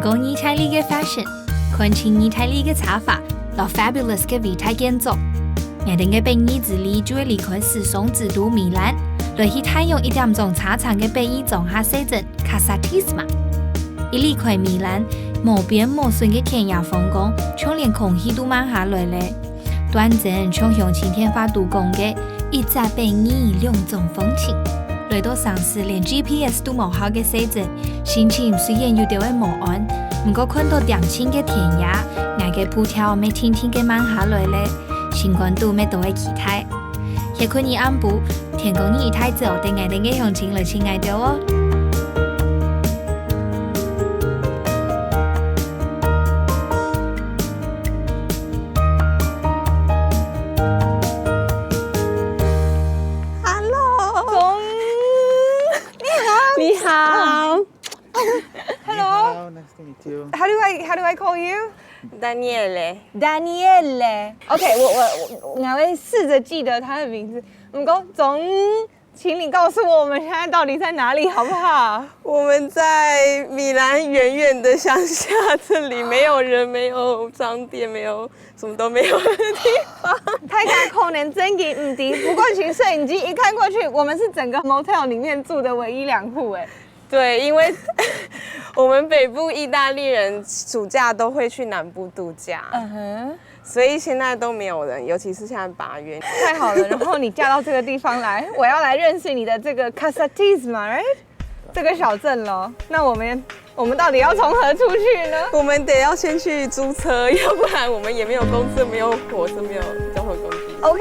唔講意大利嘅 fashion， 看清意大利嘅茶法，落 fabulous 嘅味態建築。我哋嘅畢業之旅就會離開時尚之都米蘭，來去探用1點鐘茶廠嘅畢業種下小鎮 Cassatisma。一離開米蘭，無邊無盡嘅田野風光，就連空氣都慢下來咧。端正像向晴天花都講嘅一隻畢業兩種風情。來到城市連 GPS 都冇效嘅小鎮，心情雖然有啲會無安，不過看到恬靜嘅田野，我嘅步調咪天天嘅慢下來咧。情感度咩都會期待，也可以按步，天公你太早，等我哋嘅鄉親來親愛到哦。Hello， 你好。Hello, nice to meet you. How do I call you? Daniele， Daniele。OK， 我会试着记得他的名字。唔过总，请你告诉我们现在到底在哪里，好不好？我们在米兰远远的乡下，这里没有人，没有商店，没有什么都没有的地方。太家可能真给唔敌，不过请摄影机一看过去，我们是整个 motel 里面住的唯一2户哎。对，因为我们北部意大利人暑假都会去南部度假，所以现在都没有人，尤其是现在8月。太好了，然后你嫁到这个地方来，我要来认识你的这个 Cassatisma， 这个小镇咯。那我们到底要从何出去呢？我们得要先去租車，要不然我们也没有公车，没有火车，没有交通工具。OK。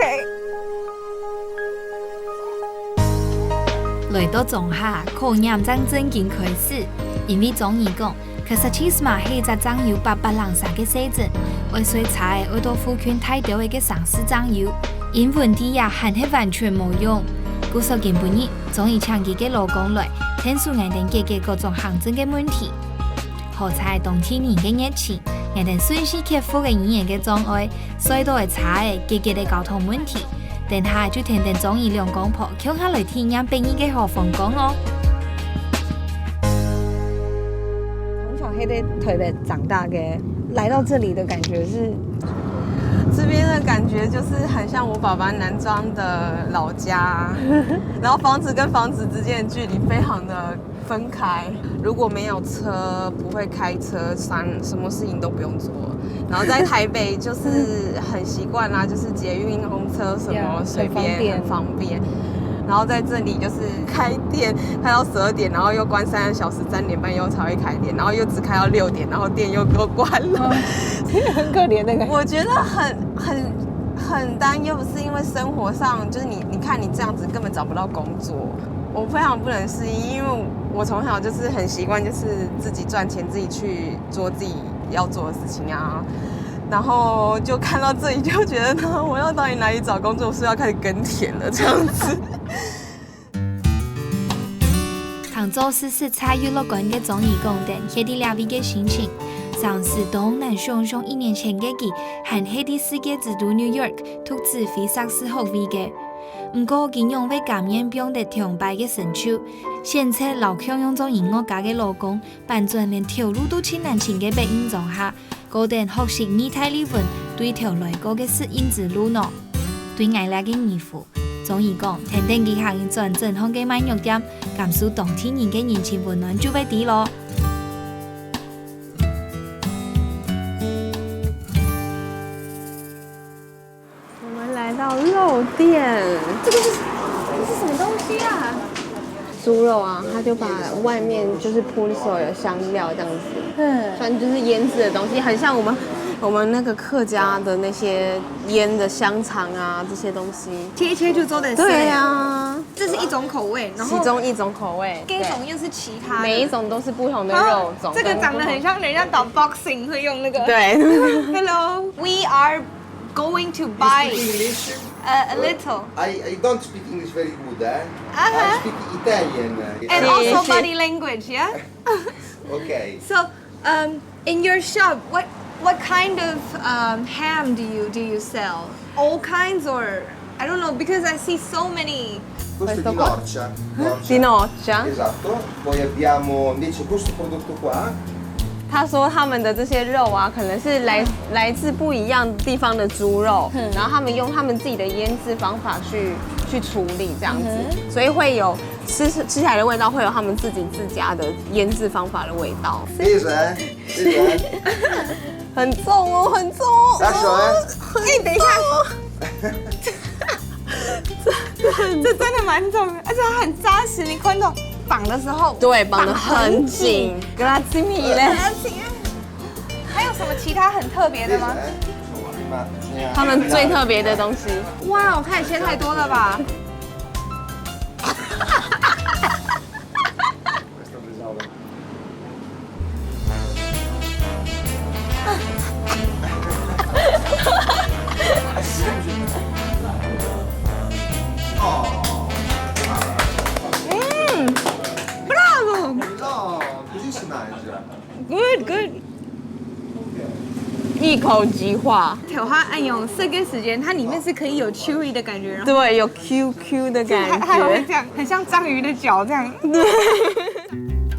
來到仲夏，考驗真正經開始，因為總義講 Cassatisma 係一隻長有800人殺嘅小鎮，為水茶嘅愛到附近太多嘅城市長有，因問題也還係完全冇用。故所見半日，總義請佢嘅老公來，聽訴我哋解決各種行政嘅問題。好彩冬天年嘅熱情，我哋順勢克服嘅語言嘅障礙，水道嘅茶嘅解決嘅交通問題。等下就天天中意兩公婆，向下來體驗北京嘅好風光哦。從小黑在台北長大嘅，來到這裡的感覺是，這邊的感覺就是很像我爸爸南莊的老家，然後房子跟房子之間的距離非常的分開。如果沒有車，不會開車，什麼事情都不用做。然後在台北就是很習慣啦，就是捷運、公車什麼隨便，很方便。然後在這裡就是開店開到12點，然後又關3個小時，3點半又才會開店，然後又只開到6點，然後店又給我關了，很可憐的感覺。我覺得很擔憂，是因為生活上就是你看你這樣子根本找不到工作，我非常不能適應，因為我從小就是很習慣，就是自己賺錢，自己去做自己要做的事情啊。然後就看到這裡就覺得呢，我要到底哪裡找工作？我是要開始耕田了，這樣子。常做事是參與樂觀嘅綜藝功能，喺啲兩位嘅心情，嘗試都難想象1年前嘅佢，還喺啲世界之都 New York 讀指揮碩士學位嘅。唔過佢因為感染病得停擺嘅身手，現在老強用咗音樂家嘅老公，扮作連條路都親難親嘅背影狀下。嗰段學習意大利文對條來過嘅適應之路呢，對我哋嘅義父，總而講，天天佢行轉正向嘅賣肉店，感受當天人嘅人情溫暖就會啲咯。我們來到肉店，這是什麼東西啊？豬肉啊，他就把外面就是鋪所有香料這樣子，算就是醃製的東西，很像我們那個客家的那些醃的香腸啊這些東西，切一切就做的。對啊，這是一種口味，然後其中一種口味，這種又是其他的，每一種都是不同的肉種。這個長得很像人家打 boxing 會用那個。對。Hello, we are going to buy English? a little. I don't speak English very good, eh? Uh-huh. I speak Italian. And Sì, also sì. body language, yeah? Okay. So, in your shop, what kind of ham do you sell? All kinds or I don't know because I see so many. Questo è di Norcia. Di Norcia? Esatto. Poi abbiamo invece questo prodotto qua, 他说他们的这些肉啊，可能是来自不一样地方的猪肉，然后他们用他们自己的腌制方法去处理这样子，所以会有吃起来的味道会有他们自家的腌制方法的味道。Pesa, pesa. 很重哦，很重哦。Lascio, 哎，等一下，这真的蛮重的，而且它很扎实。你看到绑的时候，对，绑得很紧。Grazie mille。还有什么其他很特别的吗？ 他们最特别的东西。哇，我看你切太多了吧？ No, così si mangia. Good, good。一口即化，调它按用这个时间，它里面是可以有 chewy 的感觉，然后对，有 QQ 的感还会觉。这样，很像章鱼的脚这样。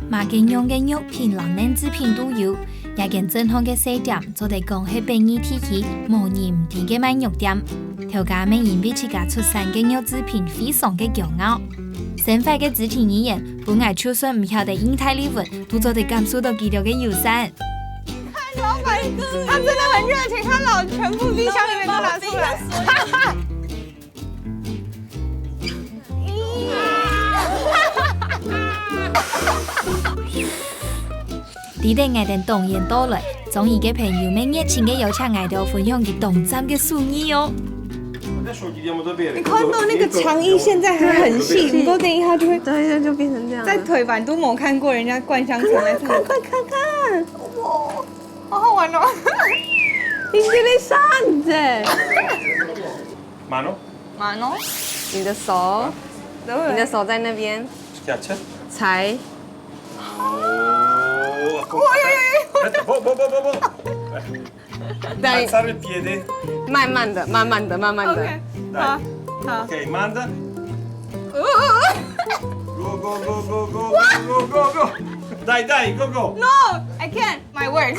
马根用嘅肉片、冷冷制品都有，也跟正統嘅細店做地講係便宜體系、無鹽甜嘅賣肉店。條家們因為自家出產嘅肉製品非常嘅驕傲。生快嘅肢體語言，本來就算唔曉得意大利文，都做得感受到佢哋嘅友善。老板，他真的很热情，他老全部冰箱里面都拿出来。啲哋嗌定動員到來，中意嘅朋友們熱情嘅邀請嗌到分享佢動站嘅數意哦。你看到那个長衣現在還很細，你多等一下就會对，就變成這樣。在腿板都冇看過人家灌香腸來看，快看看，哇，好好玩哦。Interessante。 Mano? 马喏，你的手，你的手在那邊 Schiaccia. 踩。 Aspetta, bo. 对， Alzare il piede. 慢慢的，慢慢的，慢慢的。 OK， Dai. 好，好。 Ok, manda. Go, go, go, go, go, go, go, go. Dai, go, go. No, I can't. My work.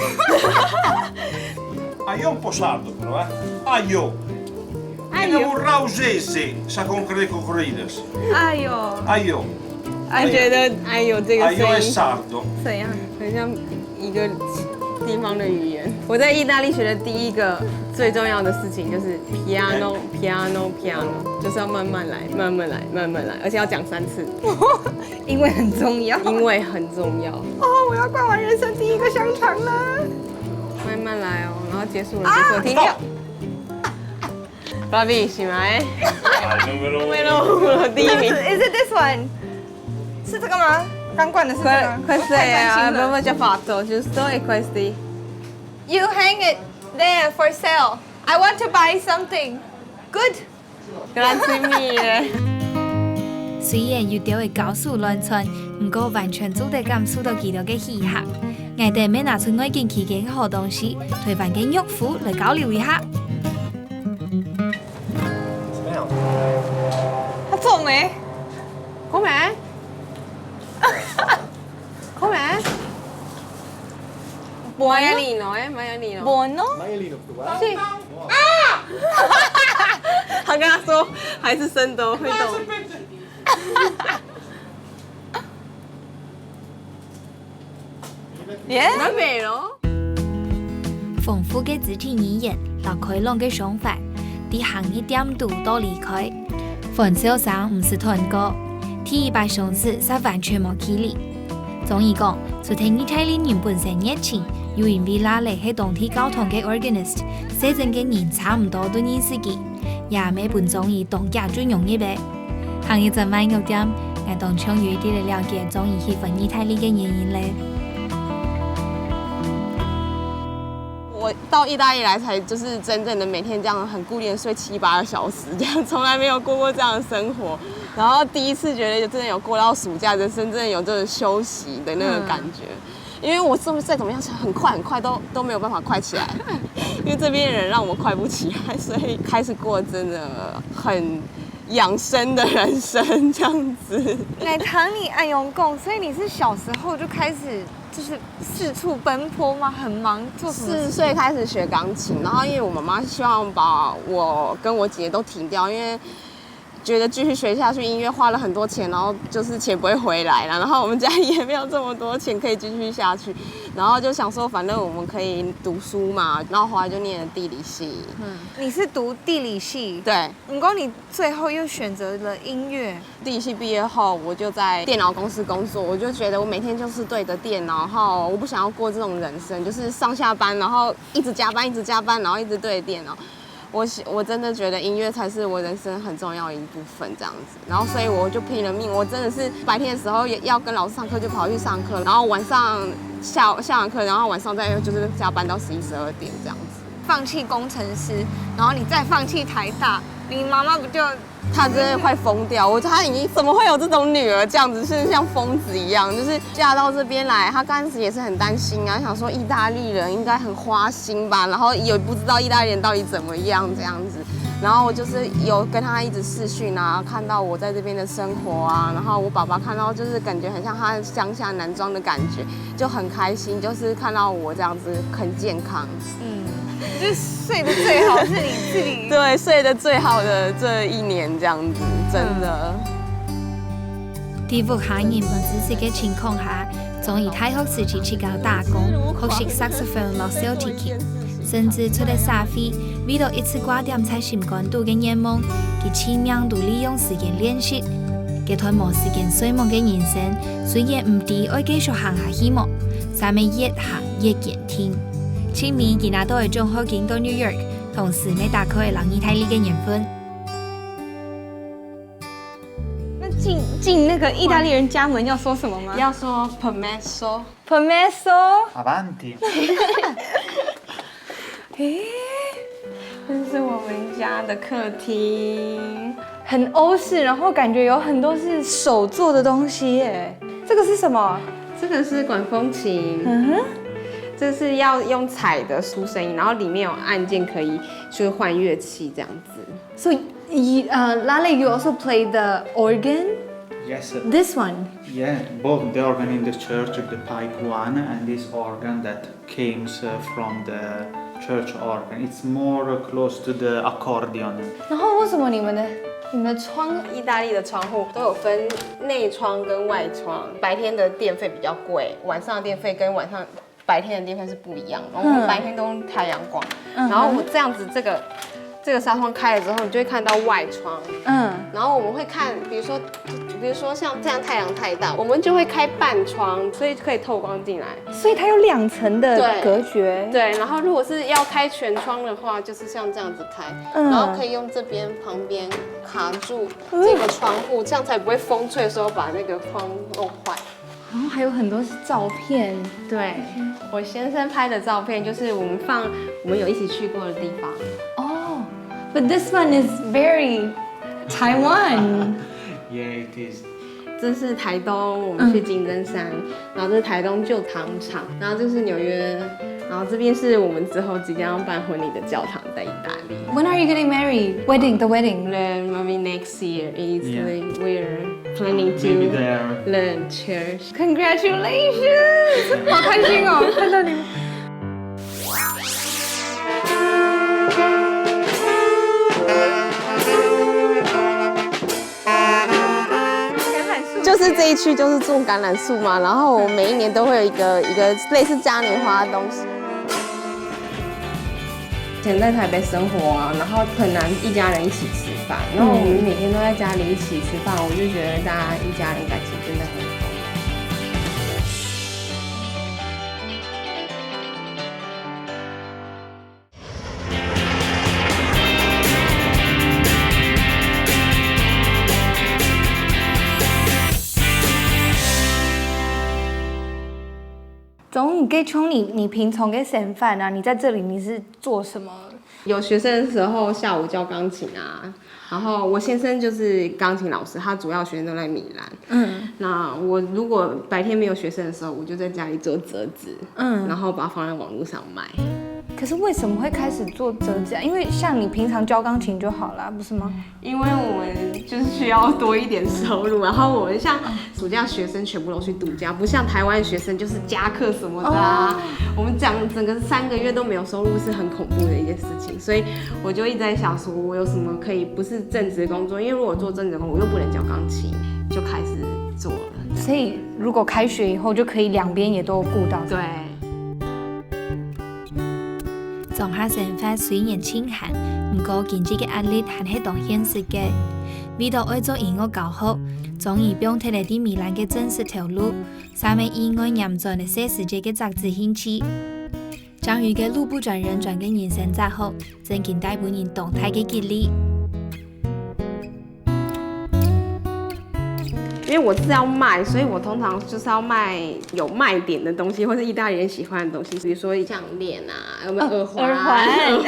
Io un po' sardo però, eh. Aio. Aio. Un rausese, sa con corridas. 哎呦， Aio. 我觉得哎呦这个 Aio 声 è 音 sardo. 怎样？很像一个地方的语言。我在意大利学的第一个最重要的事情就是 piano piano piano， 就是要慢慢来，慢慢来，慢慢来，而且要讲3次，因为很重要。因为很重要。哦，我要灌完人生第一个香肠了。慢慢来哦，然后结束了，停掉。Bravissima， 哎， 第一名。 Is it this one？ 是这个吗？刚灌的是这个吗？ Questo 我太 è 担心了 abbiamo già fatto, giusto? E questi? You hang it there for sale. I want to buy something. Good. Grazie mille. 雖然遇到嘅高速亂竄，唔過完全做得感受到佢哋嘅氣客。我哋要拿出我見佢嘅好東西，台灣嘅肉脯嚟交流一下。它重没？ Com'è? Com'è? Maialino, maialino. Buono. Maialino tu, guarda. Sì. 他跟他说还是生的会动。蛮美咯。豐富嘅肢體語言，同開朗嘅想法，啲行一點度都離開。分手上唔是團購，第100小時是完全冇距離。總而講，除聽意大利人本身熱情，又因為拉嚟係當地交通嘅 organist， 寫真嘅人差唔多都認識佢，也未本中意當家最容易嘅。行一陣賣肉店，我當場有啲嚟了解中意喜歡意大利嘅原因咧。我到意大利来才就是真正的每天这样很固定的睡7、8个小时，这样从来没有过过这样的生活。然后第一次觉得真的有过到暑假，人生真的有这种休息的那个感觉。因为我再怎么样很快都没有办法快起来，因为这边的人让我快不起来，所以开始过真的很养生的人生这样子。奶糖你爱用供，所以你是小时候就开始就是四处奔波吗？很忙，做什么事？ 4岁开始学钢琴，然后因为我妈妈希望把我跟我姐都停掉，因为觉得继续学下去音乐花了很多钱，然后就是钱不会回来了，然后我们家也没有这么多钱可以继续下去，然后就想说反正我们可以读书嘛，然后后来就念了地理系。你是读地理系，对，不过你最后又选择了音乐。地理系毕业后，我就在电脑公司工作，我就觉得我每天就是对着电脑，然后我不想要过这种人生，就是上下班，然后一直加班，一直加班，然后一直对着电脑。我真的觉得音乐才是我人生很重要的一部分，这样子。然后所以我就拼了命，我真的是白天的时候也要跟老师上课，就跑去上课，然后晚上下完课，然后晚上再就是加班到11、12点这样子。放弃工程师，然后你再放弃台大，你妈妈不就？她真的快疯掉，她已经怎么会有这种女儿这样子，是像疯子一样，就是嫁到这边来，她刚开始也是很担心啊，想说意大利人应该很花心吧，然后也不知道意大利人到底怎么样这样子，然后我就是有跟她一直视讯啊，看到我在这边的生活啊，然后我爸爸看到就是感觉很像他乡下男装的感觉，就很开心，就是看到我这样子很健康。就是睡得最好是你自己。对，睡得最好的这1年这样子，真的。第5下人唔知識嘅情況下，仲以大學時期去搞打工，學習 saxophone 落小提琴，甚至出嚟社會，為了一次掛點在心肝度嘅願望，佢盡量都利用時間練習。佢段冇時間睡夢嘅人生，雖然唔知愛繼續行下希望，但係越行越堅挺。前面佢拿到嘅獎學金到 New York， 同時你打開讓意大利嘅緣分。那進那個意大利人家門要說什麼嗎？要說 permesso。 Permesso。 Avanti。这是我们家的客厅，很欧式，然后感覺有很多是手做的東西耶。這個是什麼？这个是管風琴。这是要用踩的出聲音，然後裡面有按鍵可以去換樂器這樣子。So, Lale, you also play the organ? Yes. This one? Yeah, both the organ in the church, the pipe one, and this organ that came from the church organ. It's more close to the accordion. 然後為什麼你們的窗？意大利的窗户都有分內窗跟外窗，白天的電費比較貴，晚上的電費跟白天的電費是不一樣的。我們白天都用太陽光，然後我這樣子這個紗窗開了之後，你就會看到外窗。然後我們會看，比如說像這樣太陽太大，我們就會開半窗，所以可以透光進來。所以它有2層的隔絕。對，然後如果是要開全窗的話，就是像這樣子開，然後可以用這邊旁邊卡住這個窗戶，這樣才不會風吹的時候把那個框弄壞。然後還有很多是照片。對，我先生拍的照片就是我們有一起去過的地方。哦，but this one is very Taiwan. Yeah, it is. 這是台東，我們去金針山，然後這是台東舊糖廠，然後這是紐約，然後這邊是我們之後即將要辦婚禮的教堂，在意大利。When are you getting married? The wedding. Maybe next year is we're planning to Maybe there. learn church. Congratulations！ 好開心哦，看到你們。就是這一區就是種橄欖樹嘛，然後我每一年都會有一個類似嘉年華的東西。以前在台北生活啊，然後很難一家人一起吃飯，然後我們每天都在家裡一起吃飯，我就覺得大家一家人感情真的很好。總可以從你平常嘅生飯啊，你在這裡你是做什麼？有學生的時候下午教鋼琴啊，然後我先生就是鋼琴老師，他主要學生都在米蘭。那我如果白天沒有學生的時候，我就在家裡做折紙，然後把它放在網絡上賣。可是为什么会开始做折纸啊？因为像你平常教钢琴就好啦，不是吗？因为我们就是需要多一点收入，然后我们像暑假学生全部都去度假，不像台湾学生就是加课什么的啊。我们整个3个月都没有收入是很恐怖的一件事情，所以我就一直在想说，我有什么可以不是正职工作？因为如果做正职工作，我又不能教钢琴，就开始做了。所以如果开学以后就可以两边也都顾到。对。从下生活雖然清閒，不過經濟嘅壓力還係當現實嘅。為到愛做音樂教學，終於並睇嚟啲米蘭嘅正式條路，上面意外嚴重嘅寫世界嘅雜誌興起。將於嘅路不轉人轉嘅人生之後，正見大半人動態嘅激勵。因為我是要賣，所以我通常就是要賣有賣點的東西，或是意大利人喜歡的東西，比如說項鏈啊，有沒有耳環？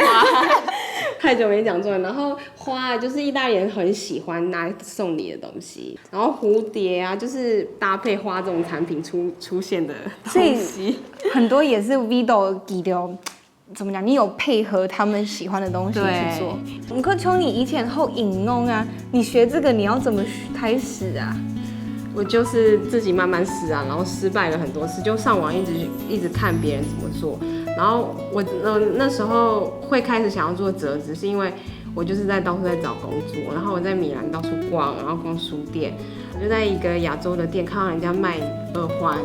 太久沒講中文。然後花就是意大利人很喜歡拿來送禮的東西，然後蝴蝶啊，就是搭配花這種產品出現的東西。很多也是 Vito 給的。怎麼講？你有配合他們喜歡的東西去做。唔過從你以前後引弄啊，你學這個你要怎麼開始啊？我就是自己慢慢試啊，然後失敗了很多次，就上網一直看別人怎麼做。然後我那時候會開始想要做折紙，是因為我就是到處在找工作，然後我在米蘭到處逛，然後逛書店，我就在一個亞洲的店看到人家賣耳環，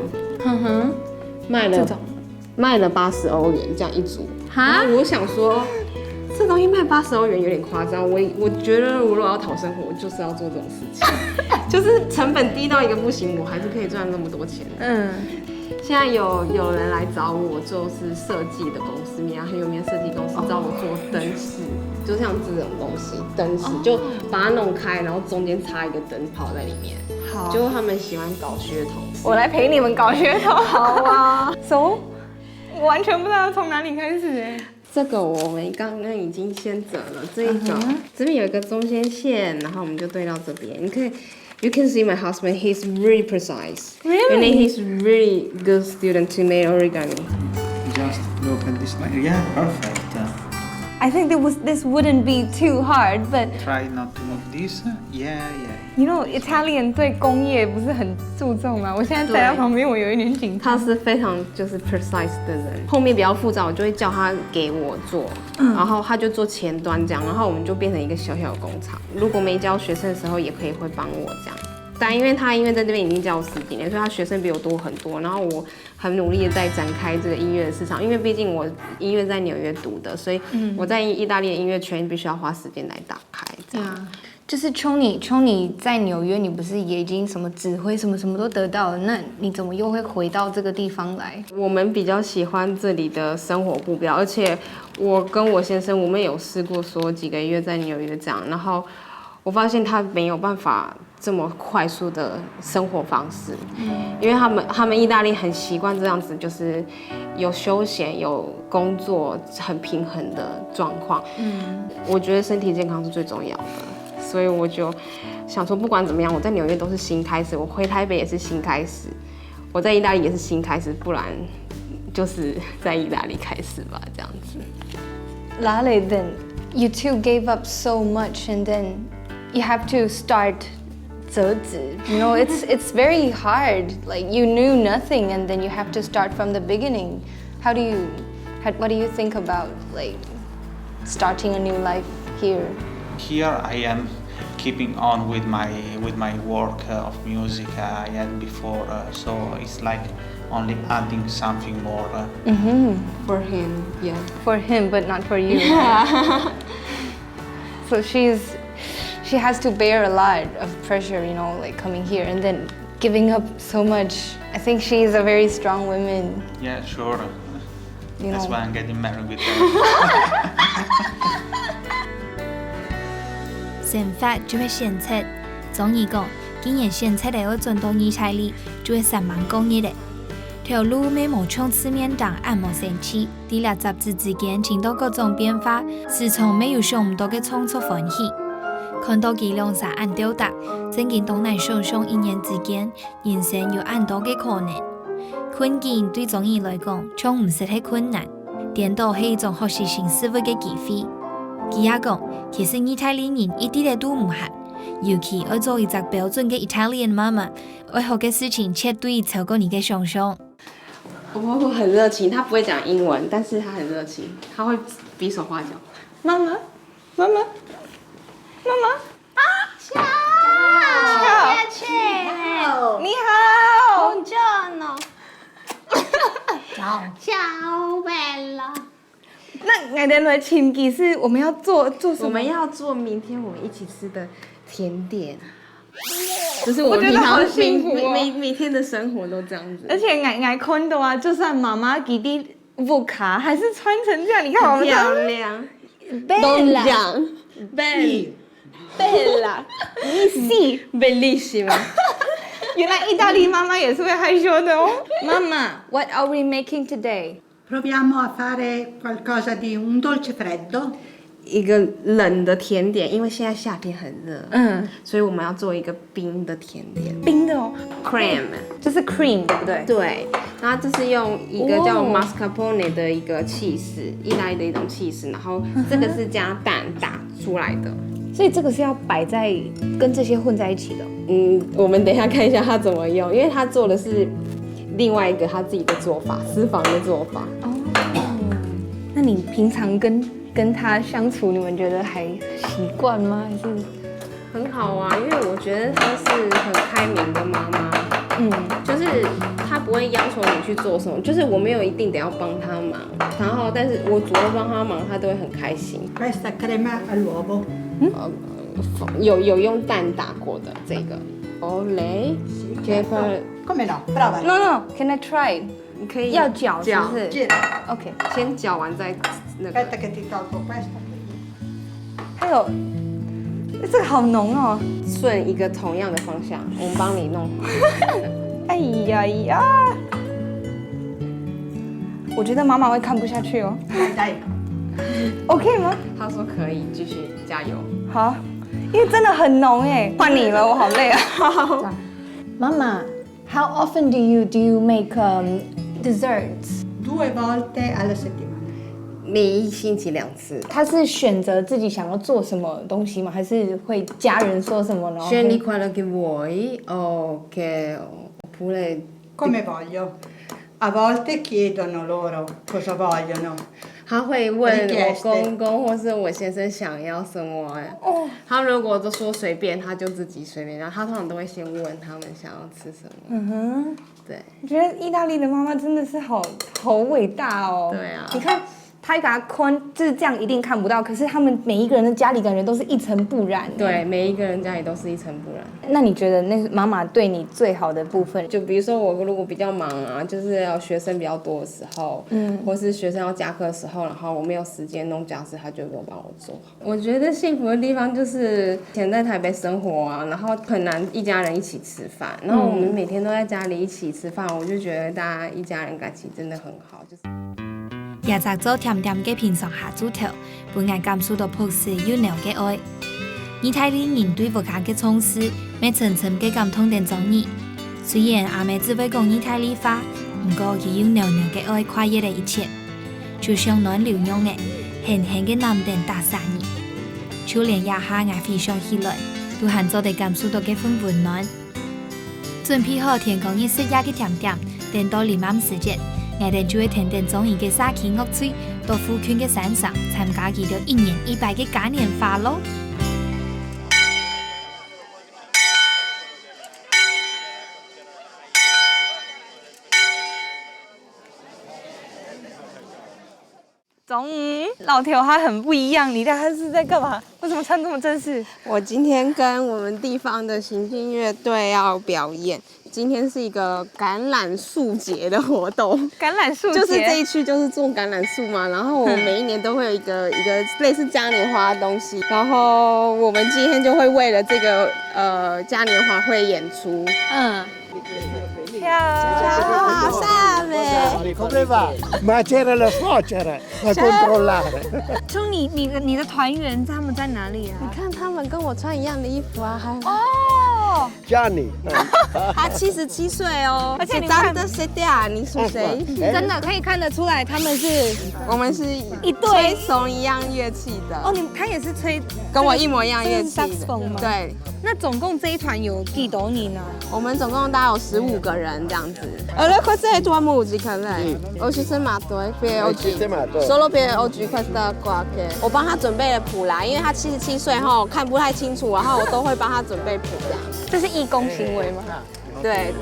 賣了80歐元這樣一組。然後我想說，這東西賣80歐元有點誇張。我覺得如果要討生活，我就是要做這種事情，就是成本低到一個不行，我還是可以賺那麼多錢。現在有人來找我，就是設計的公司，米蘭很有名的設計公司找我做燈飾，就像這種東西，燈飾就把它弄開，然後中間插一個燈泡在裡面。好，就他們喜歡搞噱頭。我來陪你們搞噱頭。好啊。So， 我完全不知道從哪裡開始哎。這個我們剛剛已經先折了，這一個這邊有一個中間線，然後我們就對到這邊。你可以 You can see my husband, he's really precise. Really? And he's really good student to make origami. Just look at this line. Yeah, perfect. I think this wouldn't be too hard, but Try not to move this. Yeah. you know, Italian 對工業不是很注重嗎？我現在在他旁邊，我有一點緊張。他是非常就是 precise 的人，後面比較複雜，我就會叫他給我做，然後他就做前端這樣，然後我們就變成一個小小的工廠。如果沒教學生的時候，也可以會幫我這樣。但因為在這邊已經教我10幾年，所以他學生比我多很多。然後我很努力的在展開這個音樂的市場，因為畢竟我音樂在紐約讀的，所以我在意大利的音樂圈必須要花時間來打開。這樣。就是Choni在紐約，你不是也已經什麼指揮什麼都得到了？那你怎麼又會回到這個地方來？我們比較喜歡這裡的生活步調，而且我跟我先生，我們有試過說幾個月在紐約這樣，然後我發現他沒有辦法這麼快速的生活方式，因為他們意大利很習慣這樣子，就是有休閒有工作很平衡的狀況。我覺得身體健康是最重要的。所以我就想說，不管怎麼樣，我在紐約都是新開始，我回台北也是新開始，我在意大利也是新開始，不然就是在意大利開始吧，這樣子。Lale, then you two gave up so much, and then you have to start 折紙. You know, it's very hard. Like you knew nothing, and then you have to start from the beginning. What do you think about like starting a new life here? Here I am keeping on with my work of music I had before, so it's like only adding something more. For him, yeah. For him, but not for you. Yeah. So she has to bear a lot of pressure, you know, like coming here and then giving up so much. I think she's a very strong woman. Yeah, sure. You That's know. why I'm getting married with her. 生活就會獻策，總而講，既然獻策嚟要轉到意大利，就會3萬公里的。條路沒冇從市面上按摩神奇，啲垃雜誌之間見到各種變化，時常沒有想唔到嘅創作歡喜。看到佢兩三按吊達，真見當難想象1年之間，人生有按多嘅可能。困境對總而來講，從唔實係困難。颠倒是一种学习新事物的机会。佢也讲，其实意大利人一啲都唔限，尤其要做一只标准嘅 Italian 妈妈，爱学嘅事情绝对超过你嘅想象。我婆婆很热情，她不会讲英文，但是她很热情，她会比手画脚。妈妈，妈妈，妈妈，啊，ciao，你好，buongiorno， ciao bella。那我哋来前期是我们要做什么？我们要做明天我们一起吃的甜点，就是我们我觉得好平常幸福哦每天的生活都这样子。而且我看到啊，就算妈妈给的布卡还是穿成这样，你看我们漂亮，都讲 bella， 细 bellissima。原来意大利妈妈也是会害羞的哦。妈妈，What are we making today？ Proviamo a fare qualcosa di un dolce freddo. 一个冷的甜点，因为现在夏天很热，所以我们要做一个冰的甜点冰的哦， ，cream。就是 cream 对不对？对，然后这是用一个叫哦 mascarpone 的一个cheese，意大利的一种 cheese，然后这个是加蛋打出来的。所以这个是要摆在跟这些混在一起的。我们等一下看一下他怎么用，因为他做的是另外一个他自己的做法，私房的做法。哦，那你平常跟他相处，你们觉得还习惯吗？还是很好啊，因为我觉得她是很开明的妈妈，就是她不会要求你去做什么，就是我没有一定得要帮她忙，然后但是我主动帮她忙，她都会很开心。 Questa crema all'uovo. 有用蛋打过的这个。哦嘞 Come no? Prova. No, can I try？ 你可以要搅是不是 Gira. ？OK。先搅完再那个。 Aspetta che ti tolgo questa. 还有，这个好浓哦。顺一个同样的方向，我们帮你弄。哎呀呀！我觉得妈妈会看不下去哦。 Dai. OK 吗？他说可以，继续加油。好，因为真的很浓哎。换你了，我好累啊。Mama, how often do you make desserts? 2 volte alla settimana. 每一星期2次。他是选择自己想要做什么东西吗？还是会家人说什么呢？ Scegli quello che vuoi o che oppure Come voglio. A volte chiedono loro cosa vogliono. 他会问我公公或是我先生想要什么他如果都说随便，他就自己随便，然后他通常都会先问他们想要吃什么。对。我觉得意大利的妈妈真的是好伟大哦。对啊。你看。他一把它宽，就是这样一定看不到。可是他们每一个人的家里感觉都是一尘不染。对，每一个人家里都是一尘不染。那你觉得那妈妈对你最好的部分，就比如说我如果比较忙啊，就是要学生比较多的时候，或是学生要加课的时候，然后我没有时间弄家事，他就会帮我做好。我觉得幸福的地方就是以前在台北生活啊，然后很难一家人一起吃饭，然后我们每天都在家里一起吃饭，我就觉得大家一家人感情真的很好，就是。也在做甜甜嘅平常下主头，本人感受到朴实有尿嘅愛。意大利人對佛家嘅重視，咪層層嘅感通定中意。雖然阿妹只會講意大利話，不過佢用尿尿嘅愛跨越了一切，就像暖流樣嘅，輕輕嘅南定打散你。就連一下我飛上起來，都還做得感受到嘅份溫暖。準備好天光日式日嘅甜點，等到臨晚時間。我哋就會天天中意嘅沙琪樂吹到富圈嘅山上參加佢哋1年1百嘅嘉年華咯。中午老条他很不一样，你看他是在干嘛？为什么穿这么正式？我今天跟我们地方的行进乐队要表演。今天是一个橄榄树节的活动，橄榄树节就是这一区就是种橄榄树嘛，然后我们每一年都会有一个类似嘉年华的东西，然后我们今天就会为了这个嘉年华会演出。Ciao, salve. Come va? Ma c'era la suocera da controllare. 兄，你的团员他们在哪里啊？你看他们跟我穿一样的衣服啊，还哦 Gianni, 他77岁哦，而且你看长得谁呀？你属谁？真的可以看得出来，他们是我们是一对吹奏一样乐器的哦，他也是吹跟我一模一样乐器这个是 saxophone 的。吗对，那总共这一团有几多人呢？我们总共大概有15个人这样子。Questa è tua musica, lei? Ho sistemato, qui oggi. Solo per oggi questa qua che 我帮他准备了谱啦，因为他77岁后看不太清楚，然后我都会帮他准备谱这样。这是义工行为吗？对。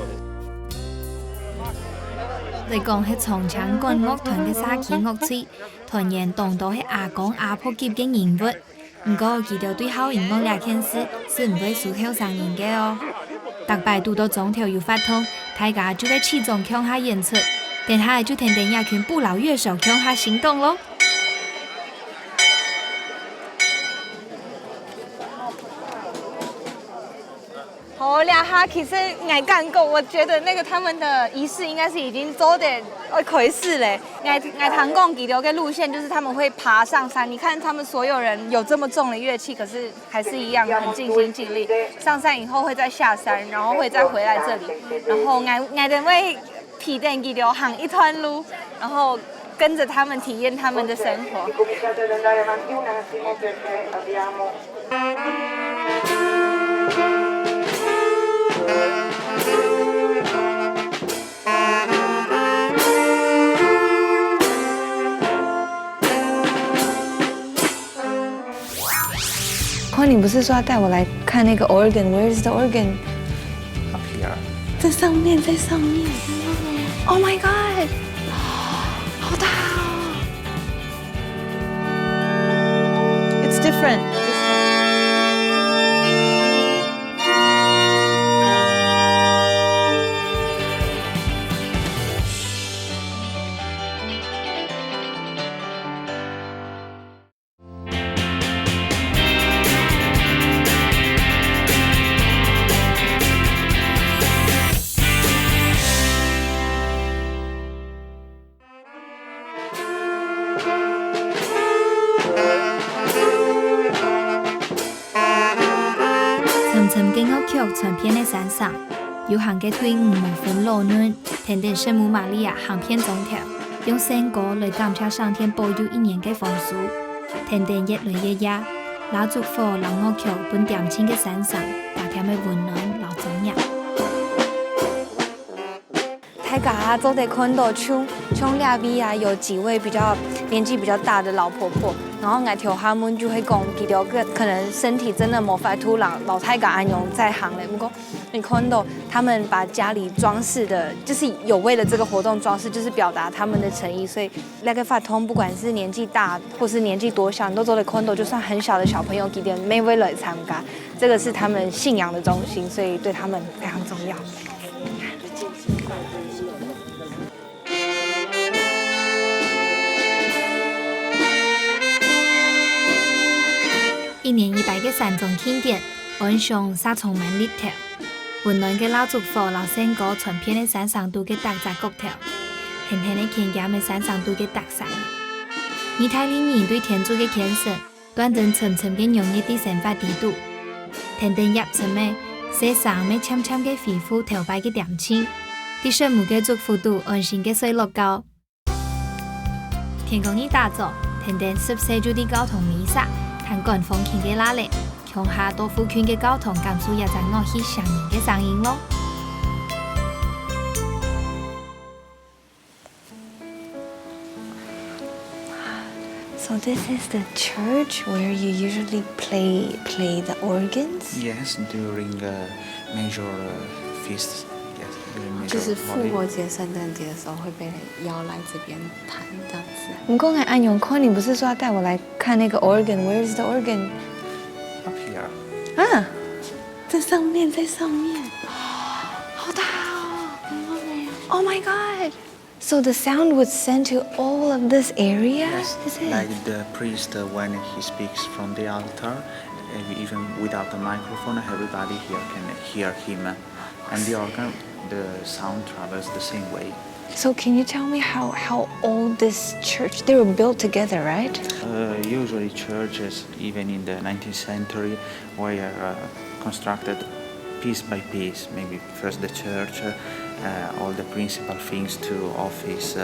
嚟講係長槍管樂團嘅沙旗樂器，團員當到係阿公阿婆級嘅人物。不過佢哋對好音樂呢件事是唔會輸後生人嘅哦。大擺到到中條要發通，大家就喺其中向下演出，等下就聽一群不老樂手向下行動咯。好俩哈，其实爱干够，我觉得那个他们的仪式应该是已经做点回事嘞。爱唐贡给留个路线，就是他们会爬上山。你看他们所有人有这么重的乐器，可是还是一样很尽心尽力。上山以后会再下山，然后会再回来这里，然后爱的会体验给留行一段路，然后跟着他们体验他们的生活。宽，你不是说要带我来看那个 organ？Where is the organ？ Up here. 在上面，在上面。Oh my god！ 好大哦 ！It's different.沉嘅屋橋全片喺山上，有行嘅隊伍無分路暖，聽見聖母瑪利亞行遍中條，用聖歌來感謝上天保佑一年嘅豐收。聽見越來越夜，蠟燭火流屋橋本點清嘅山上，大天嘅溫暖流中日。大家都得看到像兩邊啊，有幾位年紀比較大的老婆婆，然後我聽他們就會講，佢哋可能身體真的冇法度老太家安用在行嘞。不過你看到他們把家裡裝飾的，就是有為了這個活動裝飾，就是表達他們的誠意。所以那個法通，不管是年紀大或是年紀多小，你都得看到，就算很小的小朋友，佢哋沒為了參加，這個是他們信仰的中心，所以對他們非常重要。一年100嘅山中慶典，晚上沙充滿日頭，溫暖嘅蠟燭火流聖歌傳遍喺山上度嘅大閘谷頭，輕輕嘅見見喺山上度嘅大山。意大利人對天主嘅虔誠，端正沉沉嘅容易啲生發地度，天天入沉嘅世上嘅纖纖嘅皮膚頭擺嘅點清，啲聖母嘅祝福度安心嘅水落高。天公一大早，天天14主啲交通彌撒。看趕風景嘅拉力，向下多附近嘅交通感受一陣樂器響應嘅聲音咯。So this is the church where you usually play the organs. Yes, during major feasts. Yes, during major 就是复 holiday. 活节、圣诞节的时候会被邀来这边弹这样子。我刚才安永坤，你不是说要带我来看那个 organ？Where is the organ？ Up here. 啊，在上面，在上面，好大哦 ！Oh my god! So the sound would send to all of this area? Yes, Is it? like the priest when he speaks from the altar, even without a microphone, everybody here can hear him. And the organ, the sound travels the same way. So can you tell me how old this church? They were built together, right? Usually churches, even in the 19th century, were constructed piece by piece. Maybe first the church, all the principal things to office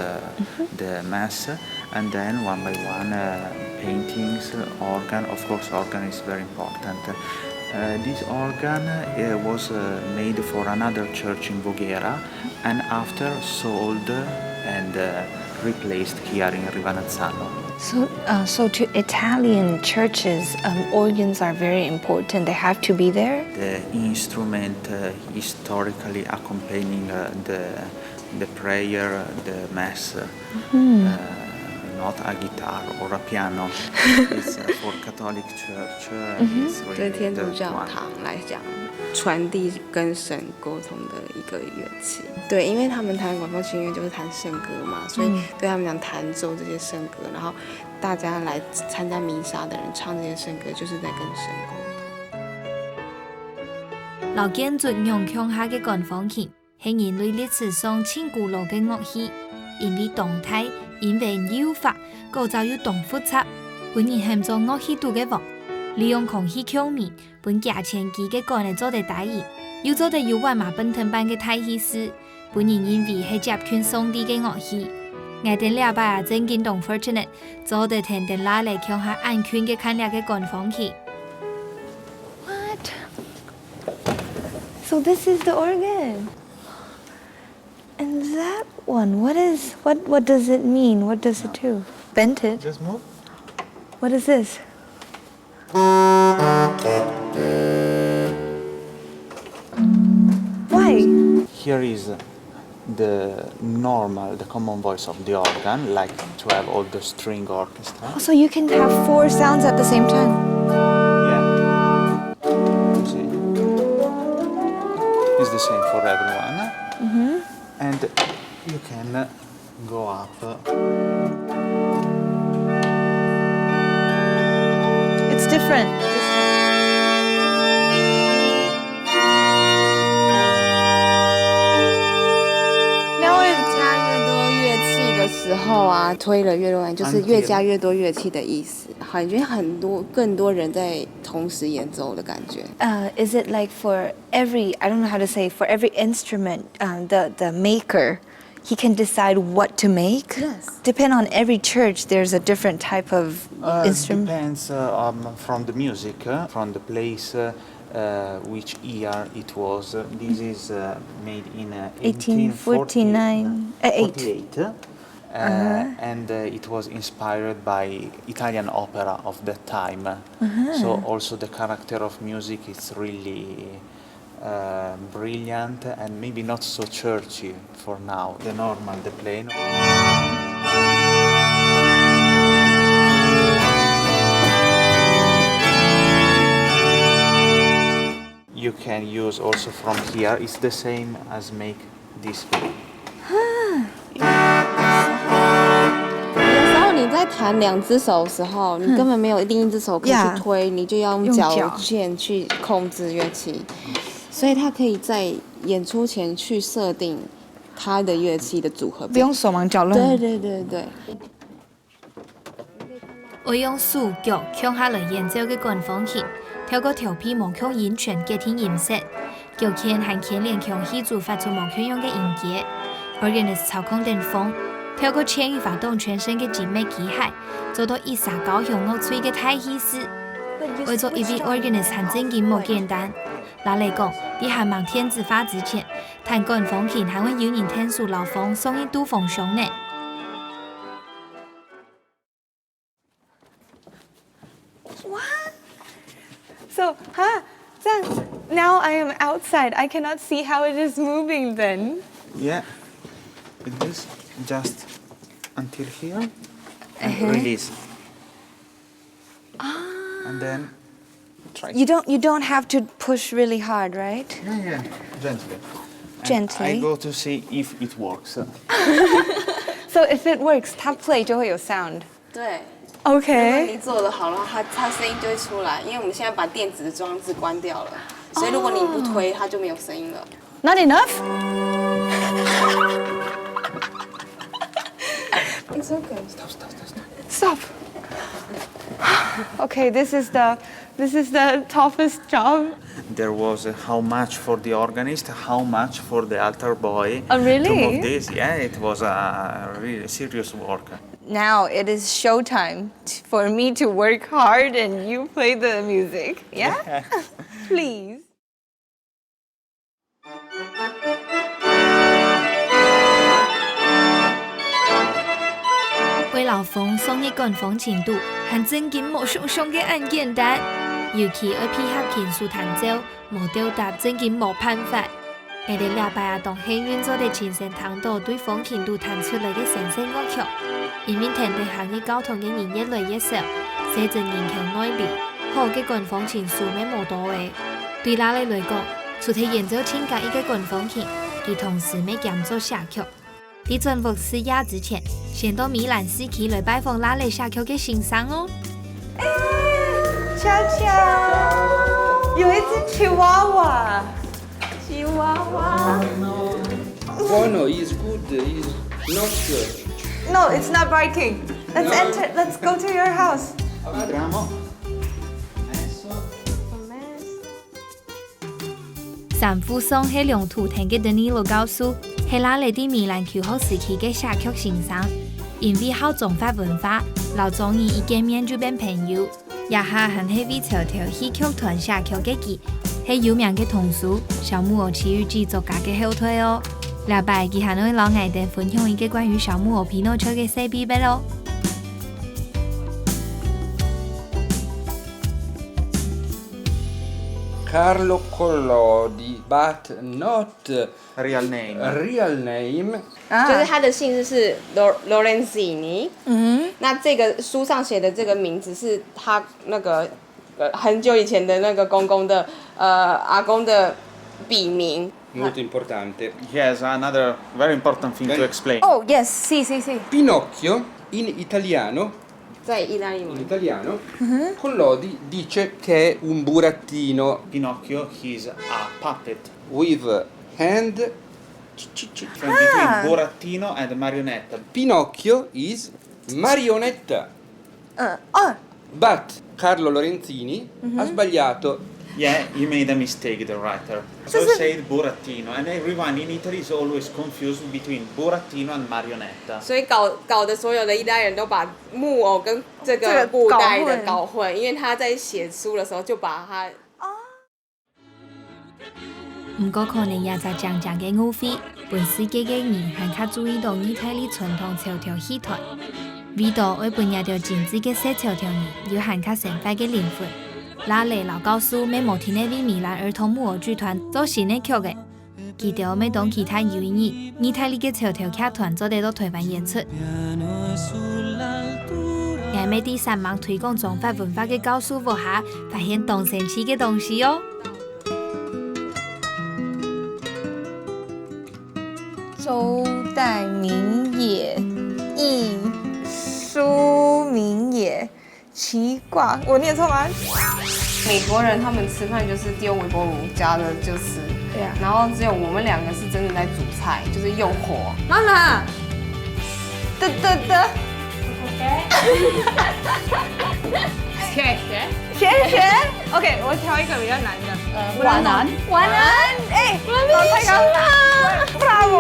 the mass, and then one by one paintings, organ. Of course, organ is very important. This organ was made for another church in Voghera, and after sold and replaced here in Rivanazzalo. So to Italian churches, organs are very important. They have to be there. The instrument historically accompanying the prayer, the mass, not a guitar or a piano. It's for Catholic Church. It's 对 really 天主 the 教 one. 堂来讲，传递跟神沟通的一个乐器。对，因为他们弹管风琴乐就是弹圣歌嘛，所以对他们讲弹奏这些圣歌，然后大家来参加弥撒的人唱这些圣歌，就是在跟神沟通。老建筑用腔下嘅管风琴，係人類歷史上千古老嘅樂器，因為動態、因為優法，構造要動複雜，本人係做樂器度嘅王，利用空氣腔面，本價錢機嘅管嚟做得大意，要做得要玩馬奔騰版嘅大戲師，本人因為係集團上帝嘅樂器。我哋禮拜啊真見動 fortunate， 做得聽定拉嚟腔下安全嘅看力嘅管風琴。 What? So this is the organ. And that one, what does it mean? What does it do? Bent it. Just move. What is this? Why? Here is the normal, the common voice of the organ, like to have all the string orchestra. Oh, so you can have 4 sounds at the same time. Yeah. You see? It's the same for everyone. And you can go up. It's different. Now I'm 加越多乐器的时候啊，推了越多人，就是越加越多乐器的意思。感觉更多人在同时演奏的感觉。 is it like for every, I don't know how to say, for every instrument, the maker, he can decide what to make? Yes. Depend on every church, there's a different type of instrument. Depends from the music, from the place, which year it was. This is made in 1849, 48. And it was inspired by Italian opera of that time. So also the character of music is really brilliant and maybe not so churchy for now. The normal, the plain. You can use also from here. It's the same as make this. 有时候你在弹2只手的时候，你根本没有另一只手可以去推，你就要用脚键去控制乐器，所以他可以在演出前去设定他的乐器的组合。不用手忙脚乱。对对对对。我用數腳向下來演奏嘅管風琴，透過調皮無腔音傳嘅聽音色，腳鍵和鍵連腔起組發出無腔用嘅音節。Organist 操控電風，透過牽與發動全身嘅精密機械，做到一撒高雄樂吹嘅大氣勢。為做一位 organist 和正經無簡單。拿嚟講，喺還忙天子發之前，彈管風琴還會有人聽數老風送一堵風胸呢。 So, now I am outside. I cannot see how it is moving then. Yeah, it is just until here and release. And then try. You don't have to push really hard, right? Yeah, gently. And Gently. I go to see if it works. So if it works, 它 play 就会有 sound. 对。 Okay. 你做的好了，它声音就会出来，因为我们现在把电子的装置关掉了，所以如果你不推，它就没有声音了。 Not enough? It's okay. Stop. Okay, this is the toughest job. there was how much for the organist, how much for the altar boy. Oh, really? To move this, yeah, it was a really serious work. Now it is showtime for me to work hard and you play the music. Yeah? Please. 为老冯送一管风琴度，和真金冇想象嘅咁简单，尤其要配合琴数弹奏，冇吊搭真金冇办法。我哋了拜阿当幸运做哋亲身听到对风琴度弹出嚟嘅神圣乐曲，因为听对行业交通嘅人越来越少，写真人口内流，好嘅管风琴数咩冇到位。对拉嚟嚟讲，除咗演奏轻格一个管风琴，佢同时咩兼做写曲。喺转服试雅之前，先到米兰市区来拜访拉蕾写曲嘅欣赏哦。巧巧，有一只吉娃娃。吉娃娃。Buono is good, is not good. No, it's not barking. Let's enter. Let's go to your house. Entriamo. 三夫松喺兩途聽嘅等尼路告訴，係拉嚟啲米蘭橋後時期嘅寫曲欣賞，因為好中法文化，老中意一見面就變朋友。也下還係為朝條戲劇團寫曲嘅佢，係有名嘅童書《小木偶奇遇記》作家嘅後腿哦。禮拜佢還會攞我哋分享一個關於小木偶皮諾丘嘅小秘密咯。Carlo Collodi, but not Real name. real name. 就是他的姓氏是 Lorenzini。那这个书上写的这个名字是他那个很久以前的那个公公的阿公的笔名。 Molto importante. He has another very important thing to explain. Oh yes, sì, sì, sì. Pinocchio in italiano, 在意大利文 in italiano, Collodi dice che è un burattino Pinocchio is a puppet. with hand. From between burattino and marionetta. Pinocchio is marionetta. Oh, But Carlo Lorenzini ha sbagliato. Yeah, he made a mistake, the writer. So he said burattino, and everyone in Italy is always confused between burattino and marionetta. 所以搞的所有的意大利人都把木偶跟这个布袋的搞混，因为他在写书的时候就把它。唔過可能也在講嘅誤會，本世紀嘅人還較注意到意大利傳統潮條戲團，味道會本也條精緻嘅小潮條人有還較神秘嘅靈魂。拉蕾老告訴咩冇聽呢位米蘭兒童木偶劇團做新嘅曲嘅，記得咩同其他有意義意大利嘅潮條劇團做得到台灣演出。我咪第三網推廣中法文化嘅告訴我下，發現當神奇嘅東西哦。周代明也，艺书明也，奇卦，我念错吗？美国人他们吃饭就是丢微波炉加了就吃，对啊然后只有我们两个是真的在煮菜，就是用火。妈妈，的。学 ，OK， 我挑一个比较难的。晚安，晚安，哎，太高了 ，Bravo！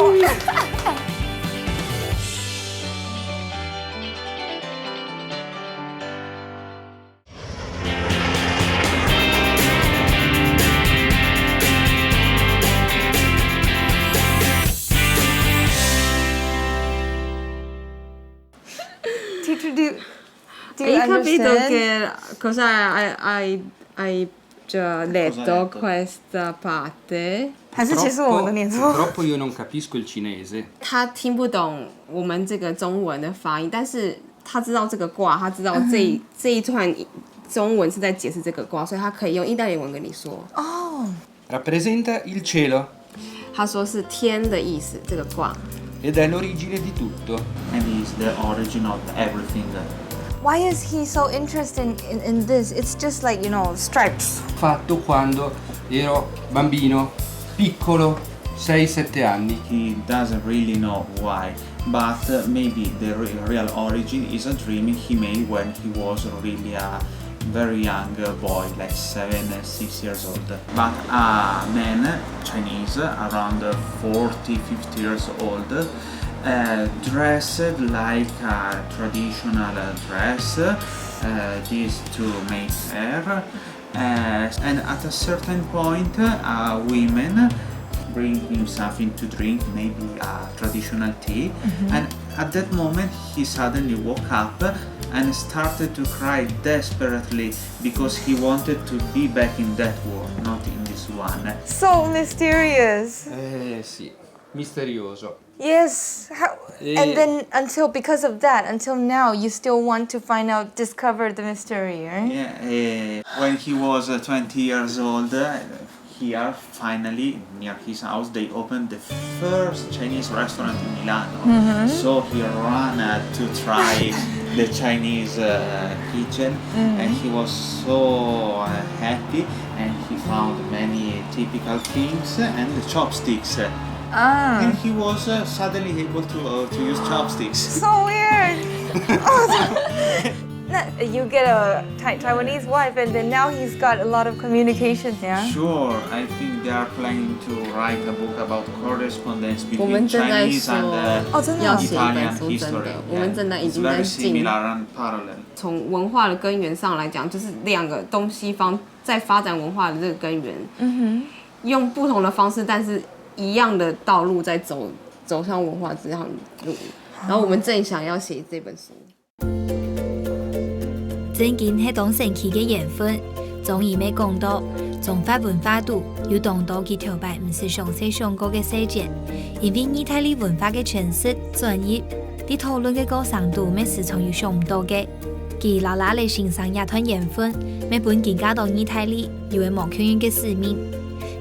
Teacher, do you Hai capito understand? che cosa hai già letto letto? questa parte? 还是其实我们都念错？ Purtroppo io non capisco il cinese. 他听不懂我们这个中文的发音，但是他知道这个卦，他知道这一串中文是在解释这个卦，所以他可以用意大利文跟你说。哦， Rappresenta il cielo 他说是天的意思，这个卦。 ed è l'origine di tutto. And is the origin of everything. Why is he so interested in this? It's just like, you know, stripes. Fatto quando ero bambino, piccolo, 6-7 anni. He doesn't really know why, but maybe the real origin is a dream he made when he was really a very young boy, like 6 years old. But a man, Chinese, around 40, 50 years old, dressed like a traditional dress, this to make hair. And at a certain point, women bring him something to drink, maybe a traditional tea, and at that moment he suddenly woke up and started to cry desperately because he wanted to be back in that world, not in this one. So mysterious. Sì, misterioso. Yes. And Eh. then because of that, until now, you still want to find out, discover the mystery, right? Yeah, when he was 20 years old, here finally near his house they opened the first Chinese restaurant in Milano. So he ran to try the Chinese kitchen, and he was so happy, and he found many typical things and the chopsticks. And he was suddenly able to use chopsticks. So weird. You get a Taiwanese wife, and then now he's got a lot of communication, yeah? Sure, I think they are planning to write a book about correspondence 我们 between 正在 Chinese 说 and 要写一本 Italian 书，真 history. 的，我们正在已 It's 经在 very 进。 similar and parallel. 从文化的根源上来讲，就是两个东西方在发展文化的这个根源，用不同的方式，但是一样的道路在走向文化这条路。然后我们正想要写这本书。正經係當神奇嘅緣分，總而未講到，中法文化度要當到佢條白唔是詳細上過嘅細節，因為意大利文化嘅詮釋專業，啲討論嘅過程度咩時常要想唔到嘅。佢老拉嚟欣賞一團緣分，咩本件加到意大利，要為莫強遠嘅使命。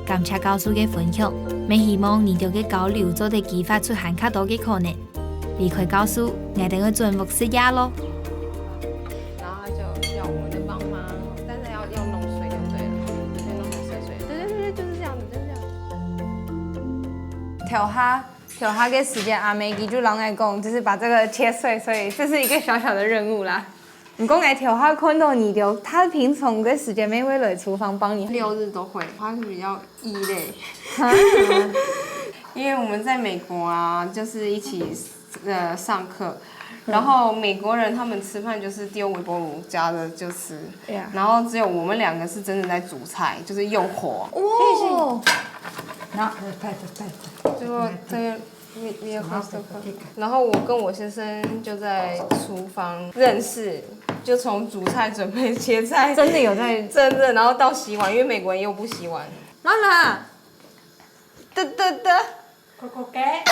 感謝教授嘅分享，咩希望你哋嘅交流做得激發出更加多嘅可能。離開教授，我哋嘅進步是呀咯。然后他就要我们的帮忙，但是要弄碎就对了，先弄得碎碎的。对，就是这样子，就是这样。调哈嘅時間，阿妹記住老愛講，就是把這個切碎，所以這是一個小小的任務啦。唔講愛調哈看到你就，他平常嘅時間沒會來廚房幫你。 6日都会，他是比较異類，因为我们在美国啊，就是一起上課，然後美國人他們吃飯就是丟微波爐加熱就吃， Yeah. 然後只有我們兩個是真的在煮菜，就是用火。哦， No, aspetta. 就说这个然后我跟我先生就在厨房认識，就從煮菜準備切菜，真的有在真的，然後到洗碗，因為美國人又不洗碗。媽媽，得。 Cococè.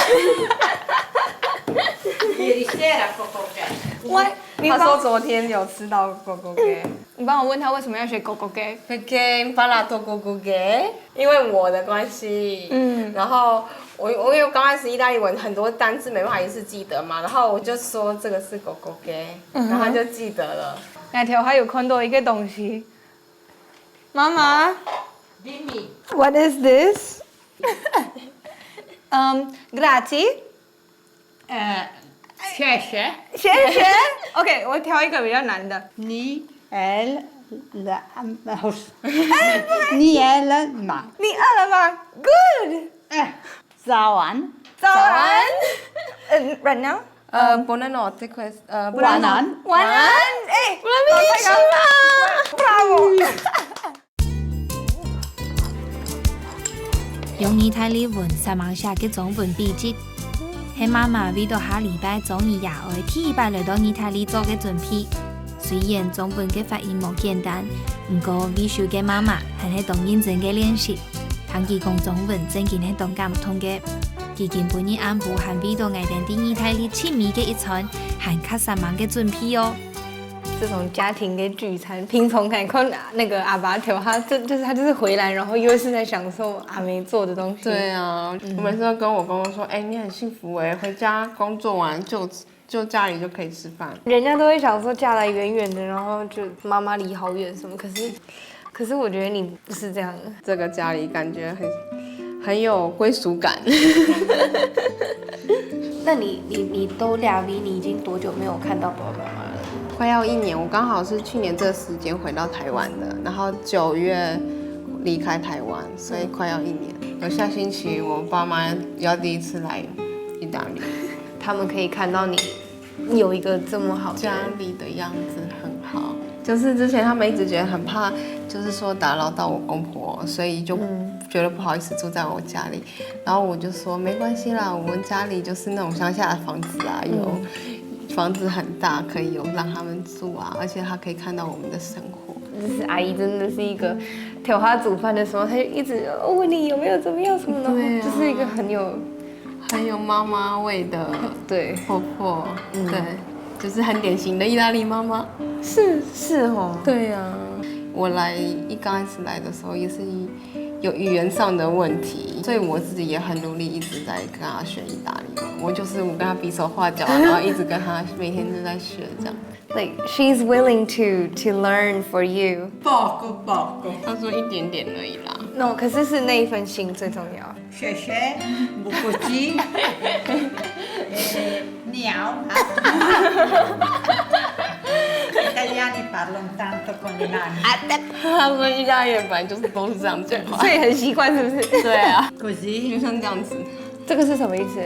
Ieri sera cococè. 喂，他說昨天有吃到狗狗給。你幫我問他為什麼要學狗狗嘅？ Perché imparato Gogoghe，因為我的關係，然後我因為剛開始意大利文很多單字沒辦法一次記得嘛，然後我就說這個是 Gogoghe，然後他就記得了。那條還有看到一個東西，媽媽 Dimmi. ，What is this？ grazie。 C'è? 谢谢。OK， 我挑一个比較難的。 Ni el la Ni el ma. 你餓了嗎 ？Good。 早安。早安。Right now？ Buonanotte questo， 晚安。晚安。哎，我們一起啦。Bravo。用意大利文上網寫嘅中文筆記，係媽媽為到下禮拜終於也愛第一擺來到意大利做嘅準備。雖然中文嘅發音冇簡單，不過為少嘅媽媽係喺當認真嘅練習，談佢講中文真係係當感通嘅。佢根本日安排係為到愛定啲意大利親密嘅一餐，係較上網嘅準備哦。這種家庭嘅聚餐，平常看那個阿爸調他，就是他就是回來，然後又是在享受阿妹做的東西。對啊，我每次都跟我公公說，哎，你很幸福哎，回家工作完就家裡就可以吃飯。人家都會想說嫁來遠遠的，然後就媽媽離好遠什麼，可是我覺得你不是這樣的。這個家裡感覺很有歸屬感。那你都2位，你已經多久沒有看到爸爸媽媽了？快要1年，我刚好是去年这个时间回到台湾的，然后9月离开台湾，所以快要1年。下星期我爸妈要第一次来意大利，他们可以看到你有一个这么好的家里的样子很好。就是之前他们一直觉得很怕，就是说打扰到我公婆，所以就觉得不好意思住在我家里。然后我就说没关系啦，我们家里就是那种乡下的房子啊，有房子很大，可以有让他们住啊，而且他可以看到我们的生活。就是阿姨真的是一个，挑她煮饭的时候，她就一直问你有没有怎么样什么的，对啊就是一个很有妈妈味的对婆婆，对，就是很典型的意大利妈妈。是哦，对呀、我刚开始来的时候也是有语言上的问题，所以我自己也很努力，一直在跟他学意大利文。我跟他比手画脚，然后一直跟他每天都在学这样。like she's willing to learn for you。 Poco, poco. 他说一点点而已啦。 No， 可是那一份心最重要。Sheshe, bukuti, niao. Gli italiani parlano tanto con i nani. 他说意大利人本来都是这样讲话所。以很习惯是不是？对啊， Così. 就像这样子。这个是什么意思？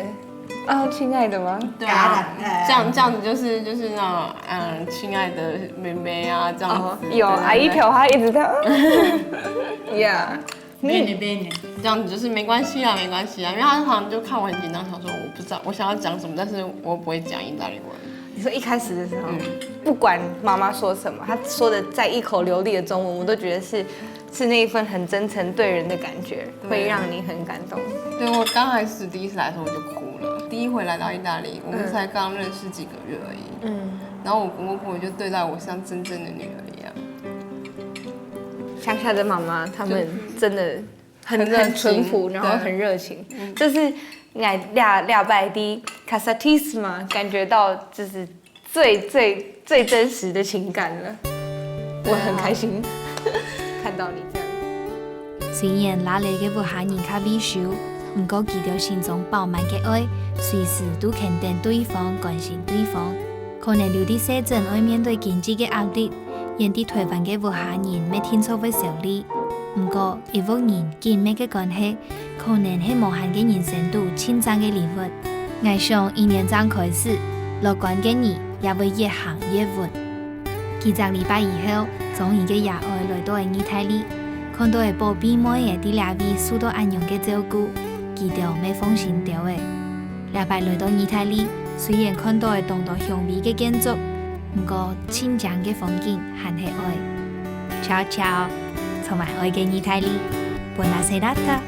哦，亲爱的吗？对啊，这样子就是那种亲爱的妹妹啊这样子。有阿姨挑她一直在，Yeah。 Bene, bene. 这样子就是没关系啦，没关系啦，因为他好像就看我很紧张，想说我不知道我想要讲什么，但是我不会讲意大利文。你说一开始的时候，不管妈妈说什么，她说的再一口流利的中文，我都觉得是那一份很真诚对人的感觉，会让你很感动。对，我刚开始第一次来的时候我就哭了，第一回来到意大利，我们才刚认识几个月而已。然后我公公婆婆就对待我像真正的女儿一样。乡下的妈妈，她们真的很很热情淳朴，然后对很热情，就是俩拜的卡萨蒂斯嘛，感觉到就是最真实的情感了。我很开心看到你这样。雖然哪里嘅活下人較微小，唔過記到心中飽滿嘅愛，隨時都肯定對方、關心對方。可能有啲細陣會面對經濟嘅壓力，因啲台灣嘅活下人未聽錯會受力。唔過，一屋人緊密嘅關係，可能係無限嘅人生度千張嘅禮物。我想1年這樣開始，樂觀嘅你也會越行越穩。幾個禮拜以後，終於嘅也愛來到意大利。看到嘅寶貝妹嘅啲兩位受到安樣嘅照顧，記得未放心掉嘅。禮拜來到意大利，雖然看到嘅棟棟雄偉嘅建築，唔過清靜嘅風景還係愛。Ciao ciao，充滿愛嘅意大利，Buona serata。